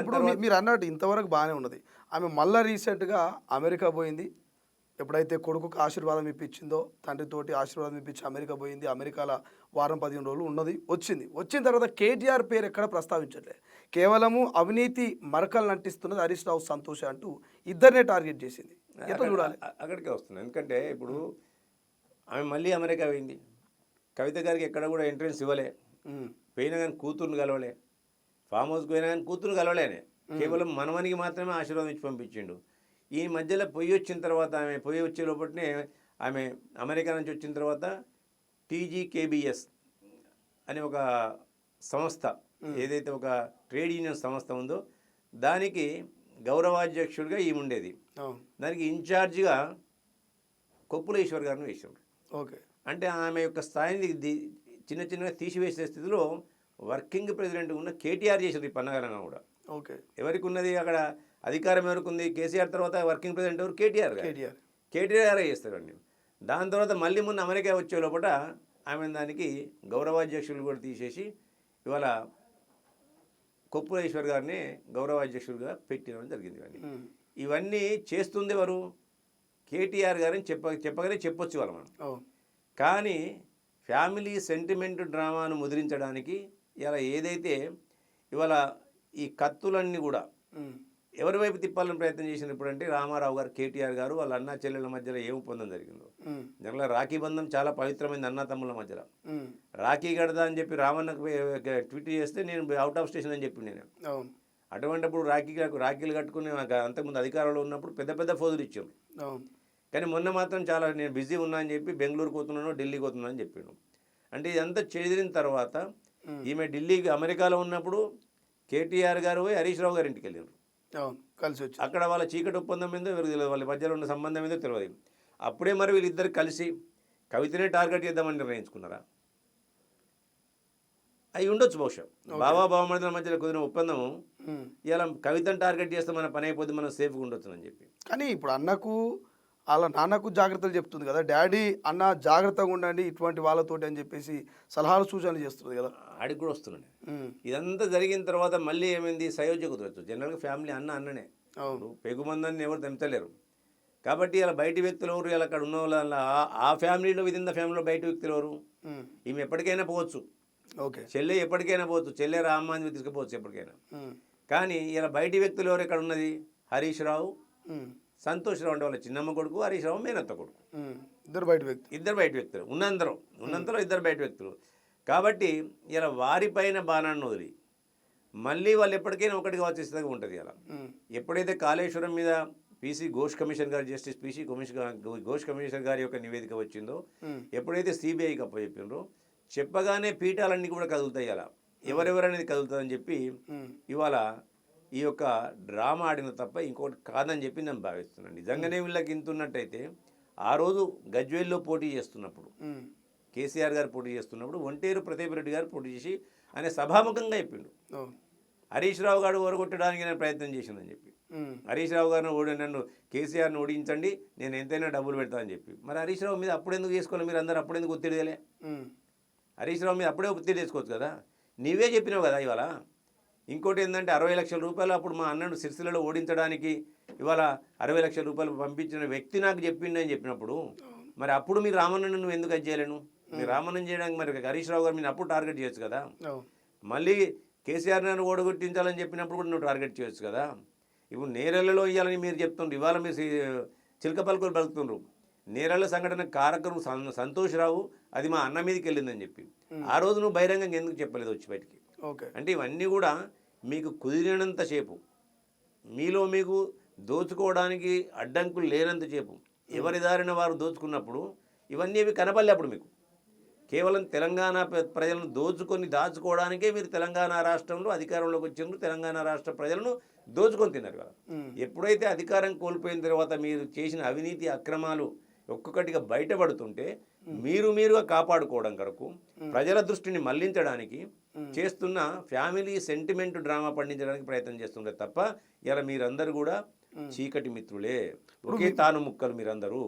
ఇప్పుడు మీరు అన్నట్టు ఇంతవరకు బాగానే ఉన్నది. ఆమె మళ్ళీ రీసెంట్గా అమెరికా పోయింది. ఎప్పుడైతే కొడుకుకు ఆశీర్వాదం ఇప్పించిందో, తండ్రితోటి ఆశీర్వాదం ఇప్పించి అమెరికా పోయింది. అమెరికాలో వారం 15 రోజులు ఉన్నది. వచ్చిన తర్వాత కేటీఆర్ పేరు ఎక్కడ ప్రస్తావించట్లే. కేవలము అవినీతి మరకలు అంటిస్తున్నది హరీష్ రావు, సంతోష్ అంటూ ఇద్దరినే టార్గెట్ చేసింది. ఎట్లా చూడాలి? అక్కడికే వస్తున్నాను. ఎందుకంటే ఇప్పుడు ఆమె మళ్ళీ అమెరికా పోయింది. కవిత గారికి ఎక్కడ కూడా ఎంట్రెన్స్ ఇవ్వలే. పోయినా కానీ కూతుర్ని కలవలే. ఫామ్ హౌస్కి పోయినా కానీ కూతురు కలవలేనే. కేవలం మనవనికి మాత్రమే ఆశీర్వాదం ఇచ్చి పంపించిండు. ఈ మధ్యలో పొయ్యి వచ్చిన తర్వాత పొయ్యి వచ్చే లోపలనే ఆమె అమెరికా నుంచి వచ్చిన తర్వాత టీజీకేబిఎస్ అనే ఒక సంస్థ, ఏదైతే ఒక ట్రేడ్ యూనియన్ సంస్థ ఉందో దానికి గౌరవాధ్యక్షుడిగా ఈమె ఉండేది. దానికి ఇన్ఛార్జిగా కొప్పుల ఈశ్వర్ గారిని వేసారు. ఓకే. అంటే ఆమె యొక్క స్థాయిని చిన్న చిన్నగా తీసివేసే స్థితిలో వర్కింగ్ ప్రెసిడెంట్ ఉన్న కేటీఆర్ చేసేది ఈ పన్నగరంగా కూడా. ఓకే. ఎవరికి ఉన్నది అక్కడ అధికారం ఎవరికి ఉంది? కేసీఆర్ తర్వాత వర్కింగ్ ప్రెసిడెంట్ ఎవరు? కేటీఆర్ గారే చేస్తారండి. దాని తర్వాత మళ్ళీ మొన్న అమెరికా వచ్చే లోపల ఆమె దానికి గౌరవాధ్యక్షులు కూడా తీసేసి ఇవాళ కొప్పులేశ్వర్ గారిని గౌరవాధ్యక్షుడిగా పెట్టడం జరిగింది. ఇవన్నీ చేస్తుంది ఎవరు? కేటీఆర్ గారిని చెప్పగానే చెప్పొచ్చు వాళ్ళు మనం. కానీ ఫ్యామిలీ సెంటిమెంట్ డ్రామాను ముద్రించడానికి ఇలా ఏదైతే ఇవాళ ఈ కత్తులన్నీ కూడా ఎవరి వైపు తిప్పాలని ప్రయత్నం చేసిన ఇప్పుడంటే రామారావు గారు, కేటీఆర్ గారు వాళ్ళ అన్నా చెల్లెల మధ్యలో ఏం ఒప్పందం జరిగిందో. జనరల్గా రాఖీ బంధం చాలా పవిత్రమైంది అన్నా తమ్ముల మధ్యలో. రాఖీ కడదా అని చెప్పి రామన్నకు ట్వీట్ చేస్తే నేను అవుట్ ఆఫ్ స్టేషన్ అని చెప్పి నేను. అటువంటిప్పుడు రాఖీలు కట్టుకుని అంతకుముందు అధికారంలో ఉన్నప్పుడు పెద్ద పెద్ద ఫోజులు ఇచ్చాం. కానీ మొన్న మాత్రం చాలా నేను బిజీ ఉన్నా అని చెప్పి బెంగళూరుకు పోతున్నాను, ఢిల్లీకి పోతున్నాను అని చెప్పాను. అంటే ఇదంతా చెదిరిన తర్వాత ఈమె ఢిల్లీకి అమెరికాలో ఉన్నప్పుడు కేటీఆర్ గారు పోయి హరీష్ రావు గారి ఇంటికి వెళ్ళారు. కలిసి వచ్చి అక్కడ వాళ్ళ చీకటి ఒప్పందం ఏందో ఎవరికి తెలియదు, వాళ్ళ మధ్యలో ఉన్న సంబంధం ఏందో తెలియదు. అప్పుడే మరి వీళ్ళిద్దరు కలిసి కవితనే టార్గెట్ చేద్దామని నిర్ణయించుకున్నారా? అవి ఉండొచ్చు బహుశా. బావమరుదుల మధ్యలో కుదిరిన ఒప్పందము ఇలా కవితను టార్గెట్ చేస్తే మన పని అయిపోతే మనం సేఫ్గా ఉండొచ్చు అని చెప్పి. కానీ ఇప్పుడు అన్నకు వాళ్ళ నాన్నకు జాగ్రత్తలు చెప్తుంది కదా, డాడీ అన్న జాగ్రత్తగా ఉండండి ఇటువంటి వాళ్ళతోటి అని చెప్పేసి సలహాలు సూచనలు చేస్తుంది కదా. ఆడికి కూడా వస్తున్నాడు. ఇదంతా జరిగిన తర్వాత మళ్ళీ ఏమైంది? సయోధ్య కుదరచ్చు. జనరల్గా ఫ్యామిలీ అన్ననే. పెగుమందాన్ని ఎవరు తెంపలేరు. కాబట్టి ఇలా బయట వ్యక్తులు ఎవరు? ఇలా అక్కడ ఉన్న వాళ్ళ ఆ ఫ్యామిలీలో విదిన్ ద ఫ్యామిలీలో బయట వ్యక్తులు ఎవరు? ఈమె ఎప్పటికైనా పోవచ్చు. ఓకే. చెల్లె ఎప్పటికైనా పోవచ్చు, చెల్లె రామ్మాని తీసుకుపోవచ్చు ఎప్పటికైనా. కానీ ఇలా బయట వ్యక్తులు ఎవరు ఎక్కడ ఉన్నది? హరీష్ రావు, సంతోష్ రావు అంటే వాళ్ళ చిన్నమ్మ కొడుకు, హరీష్ రావు మేనత్త కొడుకు. ఇద్దరు బయట వ్యక్తులు ఉన్నంతలో ఇద్దరు బయట వ్యక్తులు. కాబట్టి ఇలా వారిపైన బాణాన్ని వదిలి మళ్ళీ వాళ్ళు ఎప్పటికైనా ఒకటిగా వచ్చేసేదిగా ఉంటుంది. ఇలా ఎప్పుడైతే కాళేశ్వరం మీద పీసీ ఘోష్ కమిషన్ గారు, జస్టిస్ పీసీ ఘోష్ కమిషన్ గారి యొక్క నివేదిక వచ్చిందో, ఎప్పుడైతే సిబిఐకి అప్పచెప్పిండ్రో చెప్పగానే పీఠాలన్నీ కూడా కదులుతాయి. అలా ఎవరెవరనేది కదులుతుందని చెప్పి ఇవాళ ఈ యొక్క డ్రామా ఆడిన తప్ప ఇంకోటి కాదని చెప్పి నేను భావిస్తున్నాను. నిజంగానే వీళ్ళకి ఇంత ఉన్నట్టయితే ఆ రోజు గజ్వేల్లో పోటీ చేస్తున్నప్పుడు, కేసీఆర్ గారు పోటీ చేస్తున్నప్పుడు ఒంటేరు ప్రతాప్ రెడ్డి గారు పోటీ చేసి ఆయన సభాముఖంగా చెప్పిండు, హరీష్ రావు గారు ఓడగొట్టడానికి నేను ప్రయత్నం చేసిందని చెప్పి. హరీష్ రావు గారిని నన్ను కేసీఆర్ని ఓడించండి, నేను ఎంతైనా డబ్బులు పెడతానని చెప్పి. మరి హరీష్ రావు మీద అప్పుడెందుకు చేసుకోవాలి? మీరు అందరూ అప్పుడెందుకు ఒత్తిడి చేయలే? హరీష్ రావు మీద అప్పుడే ఒత్తిడి చేసుకోవచ్చు కదా. నీవే చెప్పినావు కదా. ఇవాళ ఇంకోటి ఏంటంటే 60 లక్షల రూపాయలు అప్పుడు మా అన్నను సిరిసిల్లలో ఓడించడానికి ఇవాళ 60 లక్షల రూపాయలు పంపించిన వ్యక్తి నాకు చెప్పిండని చెప్పినప్పుడు మరి అప్పుడు మీరు రామన్నను నువ్వు ఎందుకు అది చేయలేను? మీరు రామన్నను చేయడానికి మరి హరీష్ రావు గారు మీరు అప్పుడు టార్గెట్ చేయొచ్చు కదా. మళ్ళీ కేసీఆర్ నన్ను ఓడగొట్టించాలని చెప్పినప్పుడు కూడా నువ్వు టార్గెట్ చేయొచ్చు కదా. ఇప్పుడు నేరెళ్లలో ఇవ్వాలని మీరు చెప్తుండ్రు, ఇవాళ మీరు చిలక పలుకులు పలుకుతుండ్రు. నేరెళ్ల సంఘటన కారకులు సంతోష్ రావు, అది మా అన్న మీదకి వెళ్ళిందని చెప్పి ఆ రోజు నువ్వు బహిరంగంగా ఎందుకు చెప్పలేదు వచ్చి బయటికి? అంటే ఇవన్నీ కూడా మీకు కుదిరినంత సేపు, మీలో మీకు దోచుకోవడానికి అడ్డంకులు లేనంత సేపు, ఎవరి దారిన వారు దోచుకున్నప్పుడు ఇవన్నీ అవి కనపడలే. అప్పుడు మీకు కేవలం తెలంగాణ ప్రజలను దాచుకోవడానికే మీరు తెలంగాణ రాష్ట్రంలో అధికారంలోకి వచ్చినారు. తెలంగాణ రాష్ట్ర ప్రజలను దోచుకొని తిన్నారు కదా. ఎప్పుడైతే అధికారం కోల్పోయిన తర్వాత మీరు చేసిన అవినీతి అక్రమాలు ఒక్కొక్కటిగా బయటపడుతుంటే మీరుగా కాపాడుకోవడం కొరకు ప్రజల దృష్టిని మళ్లించడానికి చేస్తున్న ఫ్యామిలీ సెంటిమెంట్ డ్రామా పండించడానికి ప్రయత్నం చేస్తుండే తప్ప ఇలా మీరందరూ కూడా చీకటి మిత్రులే, ఒకే తాను ముక్కలు మీరందరూ.